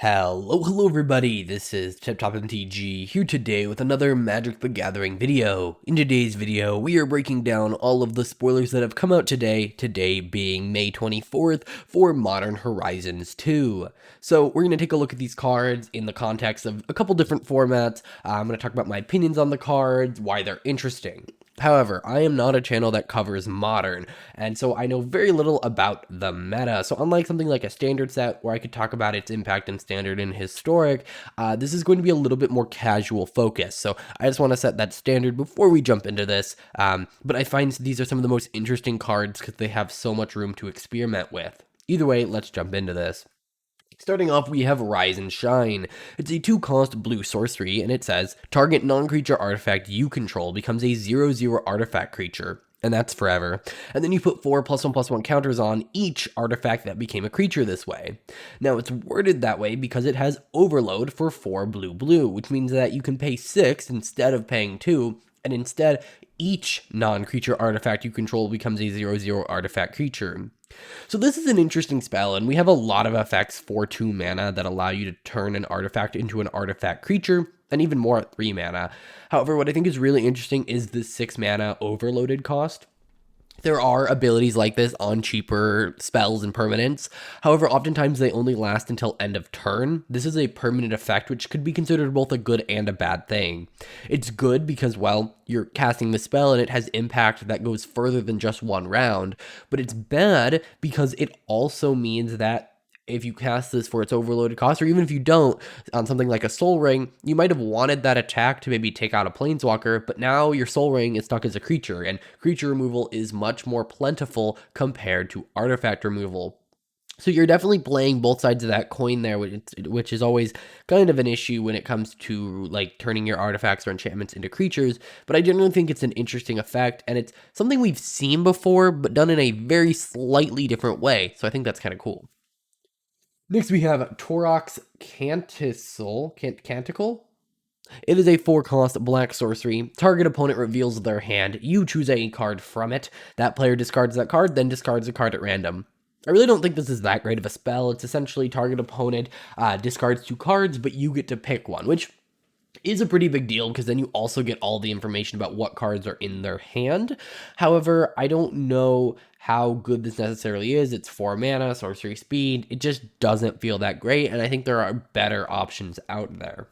Hello everybody, this is Top MTG here today with another Magic the Gathering video. In today's video, we are breaking down all of the spoilers that have come out today being May 24th for Modern Horizons 2. So we're going to take a look at these cards in the context of a couple different formats. I'm going to talk about my opinions on the cards, why they're interesting. However, I am not a channel that covers Modern, and so I know very little about the meta. So unlike something like a Standard set, where I could talk about its impact in Standard and Historic, this is going to be a little bit more casual focus. So I just want to set that standard before we jump into this, but I find these are some of the most interesting cards because they have so much room to experiment with. Either way, let's jump into this. Starting off, we have Rise and Shine. It's a 2-cost blue sorcery, and it says, target non-creature artifact you control becomes a 0/0 artifact creature, and that's forever. And then you put 4 +1/+1 counters on each artifact that became a creature this way. Now, it's worded that way because it has Overload for 4 blue, which means that you can pay 6 instead of paying 2, and instead, each non-creature artifact you control becomes a 0/0 artifact creature. So this is an interesting spell, and we have a lot of effects for 2 mana that allow you to turn an artifact into an artifact creature, and even more at 3 mana. However, what I think is really interesting is the 6 mana overloaded cost. There are abilities like this on cheaper spells and permanents. However, oftentimes they only last until end of turn. This is a permanent effect, which could be considered both a good and a bad thing. It's good because, well, you're casting the spell and it has impact that goes further than just one round. But it's bad because it also means that if you cast this for its overloaded cost, or even if you don't, on something like a Soul Ring, you might have wanted that attack to maybe take out a Planeswalker, but now your Soul Ring is stuck as a creature, and creature removal is much more plentiful compared to artifact removal. So you're definitely playing both sides of that coin there, which is always kind of an issue when it comes to like turning your artifacts or enchantments into creatures. But I generally think it's an interesting effect, and it's something we've seen before, but done in a very slightly different way. So I think that's kind of cool. Next, we have Taurox Canticle. It is a 4-cost black sorcery. Target opponent reveals their hand. You choose a card from it. That player discards that card, then discards a card at random. I really don't think this is that great of a spell. It's essentially target opponent discards 2 cards, but you get to pick one, which is a pretty big deal because then you also get all the information about what cards are in their hand. However, I don't know how good this necessarily is. It's 4 mana, sorcery speed. It just doesn't feel that great, and I think there are better options out there.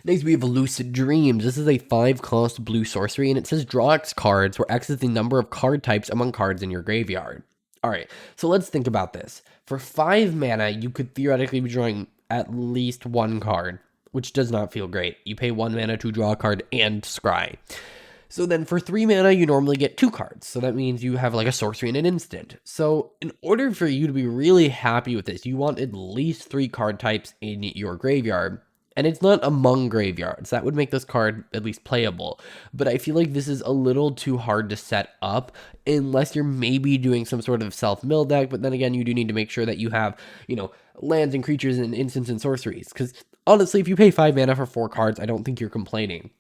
Next, we have Lucid Dreams. This is a 5-cost blue sorcery, and it says draw X cards, where X is the number of card types among cards in your graveyard. Alright, so let's think about this. For 5 mana, you could theoretically be drawing at least 1 card, which does not feel great. You pay 1 mana to draw a card and scry. So then for 3 mana, you normally get 2 cards. So that means you have like a sorcery and an instant. So in order for you to be really happy with this, you want at least 3 card types in your graveyard. And it's not among graveyards. That would make this card at least playable. But I feel like this is a little too hard to set up unless you're maybe doing some sort of self-mill deck. But then again, you do need to make sure that you have, lands and creatures and instants and sorceries. Because honestly, if you pay 5 mana for 4 cards, I don't think you're complaining.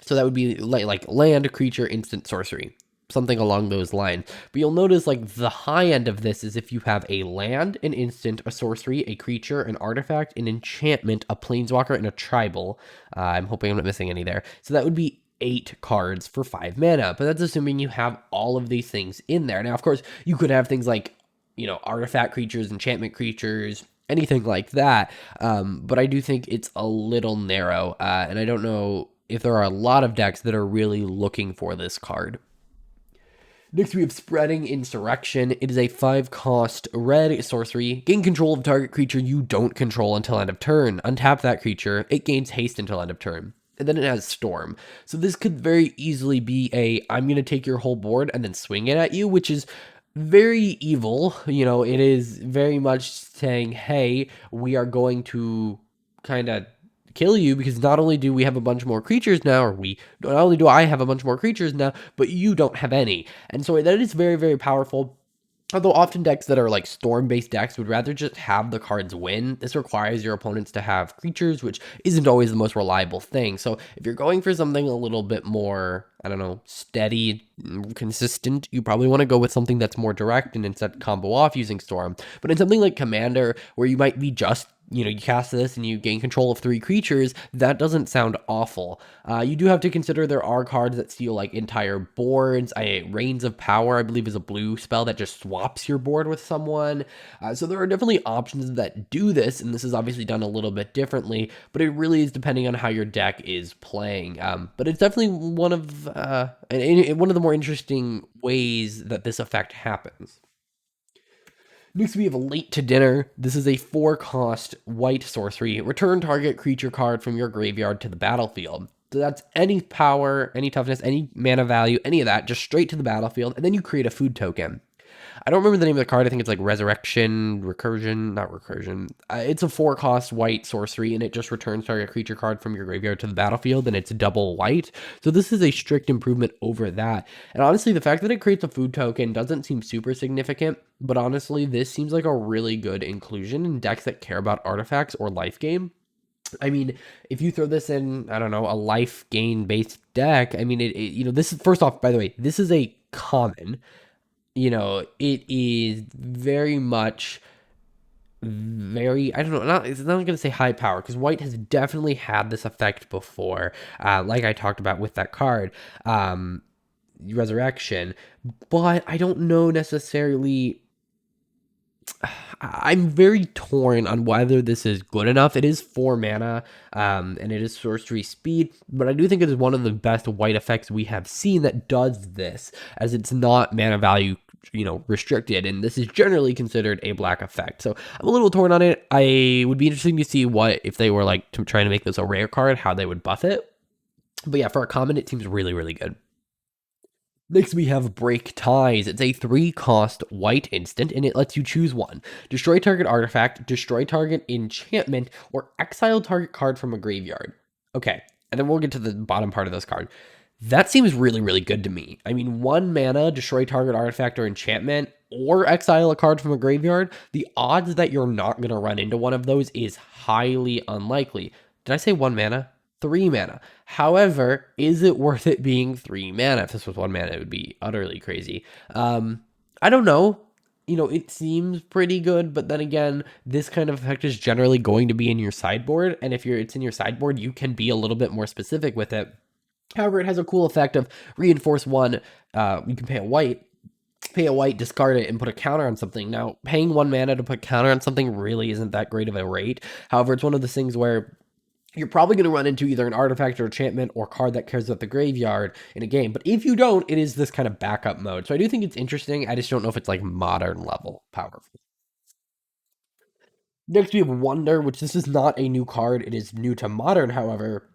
So that would be like land, creature, instant, sorcery. Something along those lines. But you'll notice like the high end of this is if you have a land, an instant, a sorcery, a creature, an artifact, an enchantment, a planeswalker, and a tribal. I'm hoping I'm not missing any there. So that would be 8 cards for 5 mana. But that's assuming you have all of these things in there. Now, of course, you could have things like, artifact creatures, enchantment creatures, anything like that. But I do think it's a little narrow. And I don't know if there are a lot of decks that are really looking for this card. Next, we have Spreading Insurrection. It is a 5-cost red sorcery. Gain control of target creature you don't control until end of turn. Untap that creature. It gains haste until end of turn. And then it has Storm. So this could very easily be I'm going to take your whole board and then swing it at you, which is very evil. It is very much saying, hey, we are going to kind of kill you because not only do we have a bunch more creatures now, not only do I have a bunch more creatures now, but you don't have any. And so that is very, very powerful. Although often decks that are like storm-based decks would rather just have the cards win. This requires your opponents to have creatures, which isn't always the most reliable thing. So if you're going for something a little bit more, I don't know, steady, consistent, you probably want to go with something that's more direct and instead combo off using Storm. But in something like Commander, where you might be just, you cast this and you gain control of 3 creatures, that doesn't sound awful. You do have to consider there are cards that steal like entire boards. Reigns of Power, I believe, is a blue spell that just swaps your board with someone. So there are definitely options that do this, and this is obviously done a little bit differently, but it really is depending on how your deck is playing. But it's definitely one of the more interesting ways that this effect happens. Next, we have Late to Dinner. This is a 4-cost white sorcery. Return target creature card from your graveyard to the battlefield. So that's any power, any toughness, any mana value, any of that, just straight to the battlefield, and then you create a food token. I don't remember the name of the card. I think it's like Resurrection, Recursion, not Recursion. It's a 4-cost white sorcery, and it just returns target creature card from your graveyard to the battlefield, and it's double white. So this is a strict improvement over that. And honestly, the fact that it creates a food token doesn't seem super significant, but honestly, this seems like a really good inclusion in decks that care about artifacts or life gain. I mean, if you throw this in, I don't know, a life gain based deck, I mean, this is, first off, by the way, this is a common. It is very much I don't know, it's not going to say high power, because white has definitely had this effect before, like I talked about with that card, Resurrection, but I don't know necessarily. I'm very torn on whether this is good enough. It is 4 mana, and it is sorcery speed, but I do think it is one of the best white effects we have seen that does this, as it's not mana value, restricted, and this is generally considered a black effect. So I'm a little torn on it. I would be interesting to see what, if they were like trying to make this a rare card, how they would buff it. But yeah, for a common, it seems really, really good. Next, we have Break Ties. It's a 3-cost white instant, and it lets you choose one. Destroy target artifact, destroy target enchantment, or exile target card from a graveyard. Okay, and then we'll get to the bottom part of this card. That seems really, really good to me. I mean, 1 mana, destroy target artifact or enchantment, or exile a card from a graveyard. The odds that you're not going to run into one of those is highly unlikely. Did I say 1 mana? 3 mana. However, is it worth it being 3 mana? If this was 1 mana, it would be utterly crazy. I don't know. It seems pretty good, but then again, this kind of effect is generally going to be in your sideboard, and if it's in your sideboard, you can be a little bit more specific with it. However, it has a cool effect of reinforce 1. You can pay a white, discard it, and put a counter on something. Now, paying 1 mana to put counter on something really isn't that great of a rate. However, it's one of those things where you're probably going to run into either an artifact or enchantment or card that cares about the graveyard in a game. But if you don't, it is this kind of backup mode. So I do think it's interesting. I just don't know if it's like modern level powerful. Next, we have Wonder, which this is not a new card. It is new to modern, however.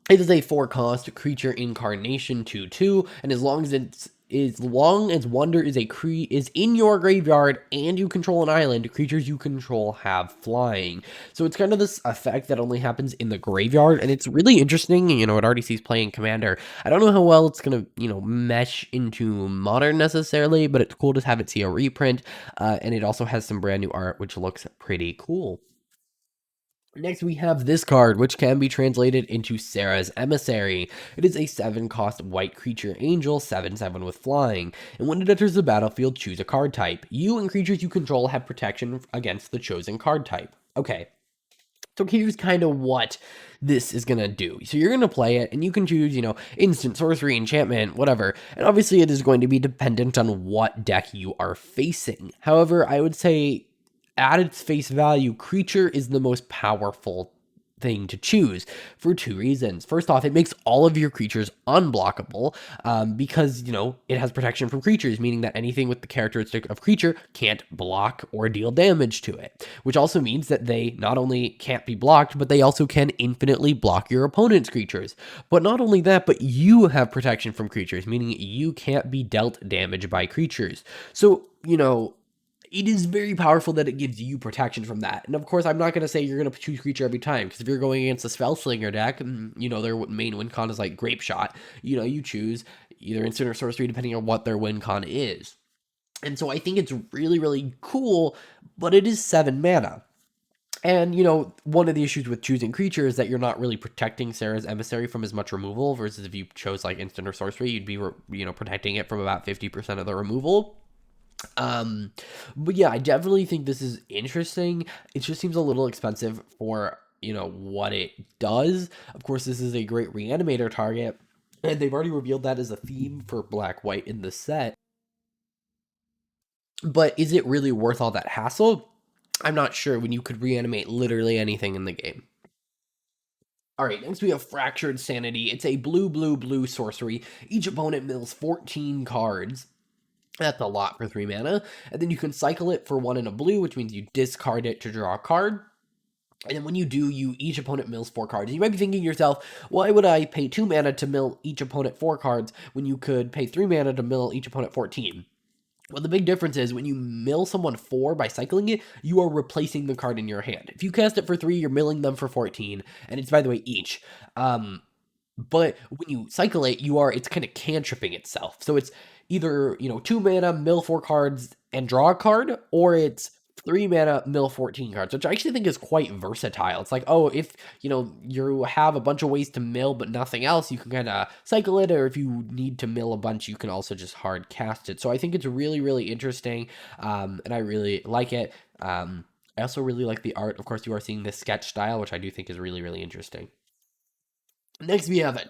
It is a 4-cost creature incarnation 2/2, and as long as Wonder is in your graveyard and you control an island, creatures you control have flying. So it's kind of this effect that only happens in the graveyard, and it's really interesting. It already sees playing Commander. I don't know how well it's gonna mesh into Modern necessarily, but it's cool to have it see a reprint, and it also has some brand new art, which looks pretty cool. Next, we have this card, which can be translated into Sarah's Emissary. It is a 7-cost white creature angel, 7/7 with flying. And when it enters the battlefield, choose a card type. You and creatures you control have protection against the chosen card type. Okay, so here's kind of what this is going to do. So you're going to play it, and you can choose, instant, sorcery, enchantment, whatever. And obviously, it is going to be dependent on what deck you are facing. However, I would say at its face value, creature is the most powerful thing to choose for 2 reasons. First off, it makes all of your creatures unblockable, because it has protection from creatures, meaning that anything with the characteristic of creature can't block or deal damage to it, which also means that they not only can't be blocked, but they also can infinitely block your opponent's creatures. But not only that, but you have protection from creatures, meaning you can't be dealt damage by creatures. So it is very powerful that it gives you protection from that. And of course, I'm not going to say you're going to choose creature every time, because if you're going against a Spellslinger deck, their main win con is like Grape Shot, you choose either instant or sorcery depending on what their win con is. And so I think it's really, really cool, but it is 7 mana. And, one of the issues with choosing creature is that you're not really protecting Sarah's Emissary from as much removal, versus if you chose like instant or sorcery, you'd be, protecting it from about 50% of the removal. But yeah, I definitely think this is interesting. It just seems a little expensive for, what it does. Of course, this is a great reanimator target, and they've already revealed that as a theme for Black White in the set. But is it really worth all that hassle? I'm not sure when you could reanimate literally anything in the game. All right, next we have Fractured Sanity. It's a blue, blue, blue sorcery. Each opponent mills 14 cards. That's a lot for 3 mana. And then you can cycle it for 1 in a blue, which means you discard it to draw a card. And then when you do, each opponent mills 4 cards. And you might be thinking to yourself, why would I pay 2 mana to mill each opponent 4 cards when you could pay 3 mana to mill each opponent 14? Well, the big difference is when you mill someone 4 by cycling it, you are replacing the card in your hand. If you cast it for 3, you're milling them for 14, and it's, by the way, each. But when you cycle it, it's kind of cantripping itself. So it's either, 2 mana, mill 4 cards, and draw a card, or it's 3 mana, mill 14 cards, which I actually think is quite versatile. It's like, oh, if, you have a bunch of ways to mill but nothing else, you can kind of cycle it, or if you need to mill a bunch, you can also just hard cast it. So I think it's really, really interesting, and I really like it. I also really like the art. Of course, you are seeing this sketch style, which I do think is really, really interesting. Next, we have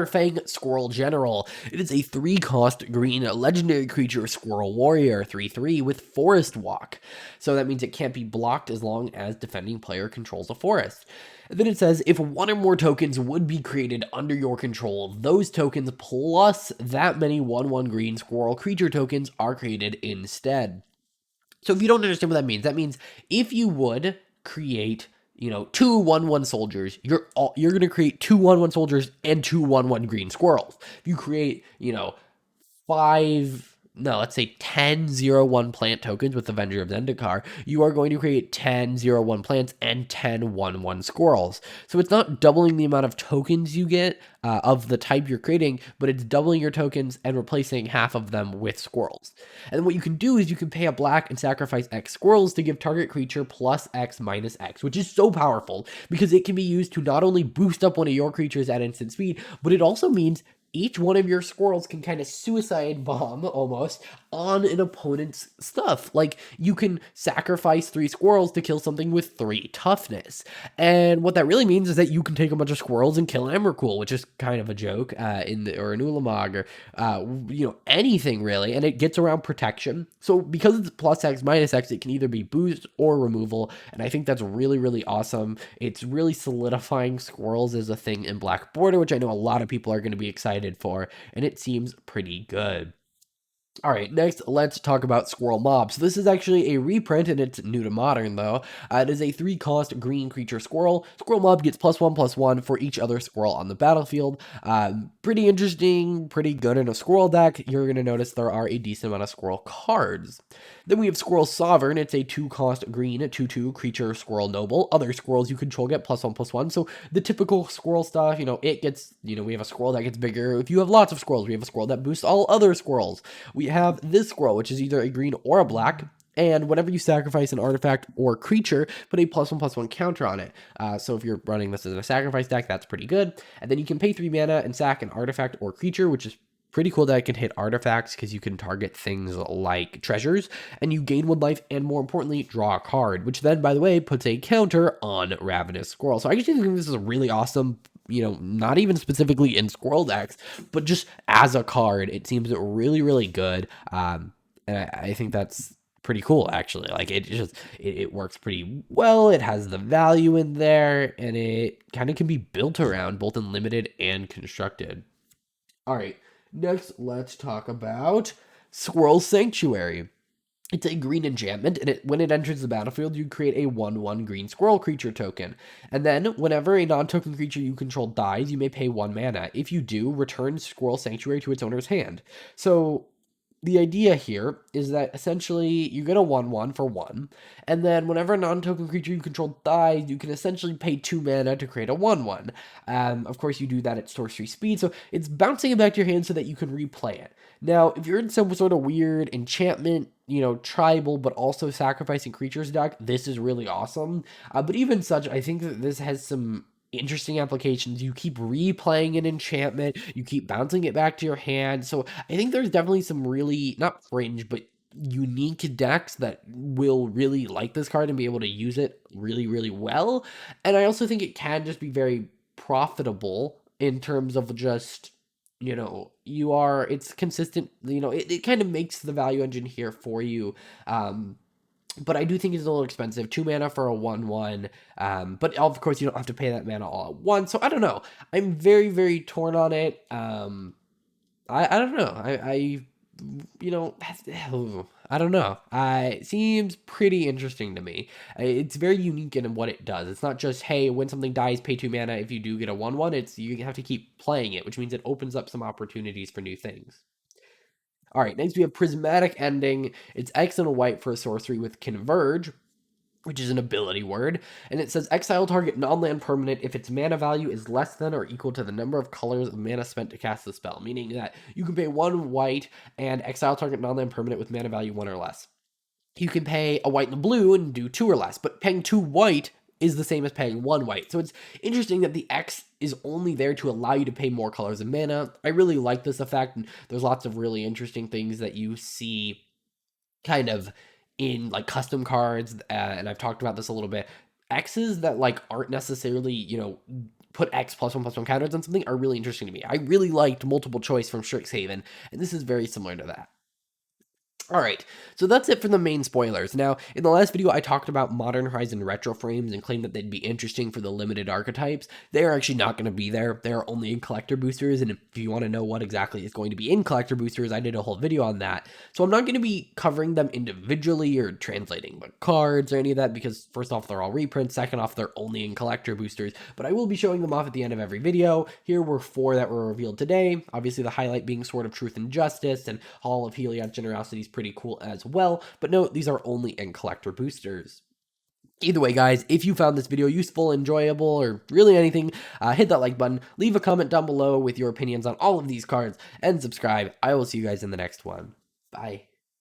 Fang, Squirrel General. It is a 3-cost green legendary creature, Squirrel Warrior, 3/3 with Forest Walk. So that means it can't be blocked as long as defending player controls a forest. And then it says, if 1 or more tokens would be created under your control, those tokens plus that many 1/1 green squirrel creature tokens are created instead. So if you don't understand what that means if you would create, 2 1/1 soldiers, you're going to create 2 1/1 soldiers and 2 1/1 green squirrels. If you create, 10 0/1 plant tokens with Avenger of Zendikar, you are going to create 10 0/1 plants and 10 1/1 squirrels. So it's not doubling the amount of tokens you get of the type you're creating, but it's doubling your tokens and replacing half of them with squirrels. And then what you can do is you can pay a black and sacrifice X squirrels to give target creature plus X minus X, which is so powerful because it can be used to not only boost up one of your creatures at instant speed, but it also means each one of your squirrels can kind of suicide bomb almost on an opponent's stuff. Like, you can sacrifice 3 squirrels to kill something with 3 toughness. And what that really means is that you can take a bunch of squirrels and kill Emrakul, which is kind of a joke, or an Ulamog, or, anything really. And it gets around protection. So because it's plus X minus X, it can either be boost or removal. And I think that's really, really awesome. It's really solidifying squirrels as a thing in Black Border, which I know a lot of people are going to be excited for, and it seems pretty good. All right, next, let's talk about Squirrel Mob. So this is actually a reprint, and it's new to Modern, though. It is a 3-cost green creature squirrel. Squirrel Mob gets +1/+1 for each other squirrel on the battlefield. Pretty interesting, pretty good in a squirrel deck. You're going to notice there are a decent amount of squirrel cards. Then we have Squirrel Sovereign. It's a 2-cost green 2/2 creature squirrel noble. Other squirrels you control get +1/+1. So the typical squirrel stuff, it gets, we have a squirrel that gets bigger. If you have lots of squirrels, we have a squirrel that boosts all other squirrels. We have this squirrel, which is either a green or a black. And whenever you sacrifice an artifact or creature, put a +1/+1 counter on it. So if you're running this as a sacrifice deck, that's pretty good. And then you can pay 3 mana and sack an artifact or creature, which is pretty cool that it can hit artifacts because you can target things like treasures, and you gain 1 life, and more importantly, draw a card, which then, by the way, puts a counter on Ravenous Squirrel. So I actually think this is a really awesome, not even specifically in squirrel decks, but just as a card, it seems really, really good. And I think that's pretty cool, actually. Like, it works pretty well. It has the value in there, and it kind of can be built around both in limited and constructed. All right. Next, let's talk about Squirrel Sanctuary. It's a green enchantment, and when it enters the battlefield, you create a 1/1 green squirrel creature token. And then, whenever a non-token creature you control dies, you may pay 1 mana. If you do, return Squirrel Sanctuary to its owner's hand. So the idea here is that essentially you get a 1/1 for 1, and then whenever a non-token creature you control dies, you can essentially pay 2 mana to create a 1/1. Of course, you do that at sorcery speed, so it's bouncing it back to your hand so that you can replay it. Now, if you're in some sort of weird enchantment, tribal, but also sacrificing creatures deck, this is really awesome. But even such, I think that this has some interesting applications. You keep replaying an enchantment, you keep bouncing it back to your hand. So I think there's definitely some really, not fringe, but unique decks that will really like this card and be able to use it really, really well. And I also think it can just be very profitable in terms of just, it's consistent, it kind of makes the value engine here for you. But I do think it's a little expensive. 2 mana for a 1/1. But of course, you don't have to pay that mana all at once. So I don't know. I'm very, very torn on it. I don't know. I don't know. It seems pretty interesting to me. It's very unique in what it does. It's not just, hey, when something dies, pay 2 mana. If you do get a 1/1, you have to keep playing it, which means it opens up some opportunities for new things. All right, next we have Prismatic Ending. It's X and a white for a sorcery with Converge, which is an ability word. And it says exile target non-land permanent if its mana value is less than or equal to the number of colors of mana spent to cast the spell, meaning that you can pay 1 white and exile target non-land permanent with mana value 1 or less. You can pay a white and a blue and do 2 or less, but paying 2 white is the same as paying 1 white. So it's interesting that the X is only there to allow you to pay more colors of mana. I really like this effect, and there's lots of really interesting things that you see kind of in like custom cards, and I've talked about this a little bit. X's that like aren't necessarily, put X +1/+1 counters on something are really interesting to me. I really liked multiple choice from Strixhaven, and this is very similar to that. All right, so that's it for the main spoilers. Now, in the last video, I talked about Modern Horizon retro frames and claimed that they'd be interesting for the limited archetypes. They are actually not going to be there. They are only in collector boosters, and if you want to know what exactly is going to be in collector boosters, I did a whole video on that. So I'm not going to be covering them individually or translating the cards or any of that because, first off, they're all reprints. Second off, they're only in collector boosters, but I will be showing them off at the end of every video. Here were 4 that were revealed today. Obviously, the highlight being Sword of Truth and Justice, and Hall of Heliod Generosity is pretty cool as well, but note these are only in collector boosters. Either way, guys, if you found this video useful, enjoyable, or really anything, hit that like button, leave a comment down below with your opinions on all of these cards, and subscribe. I will see you guys in the next one. Bye.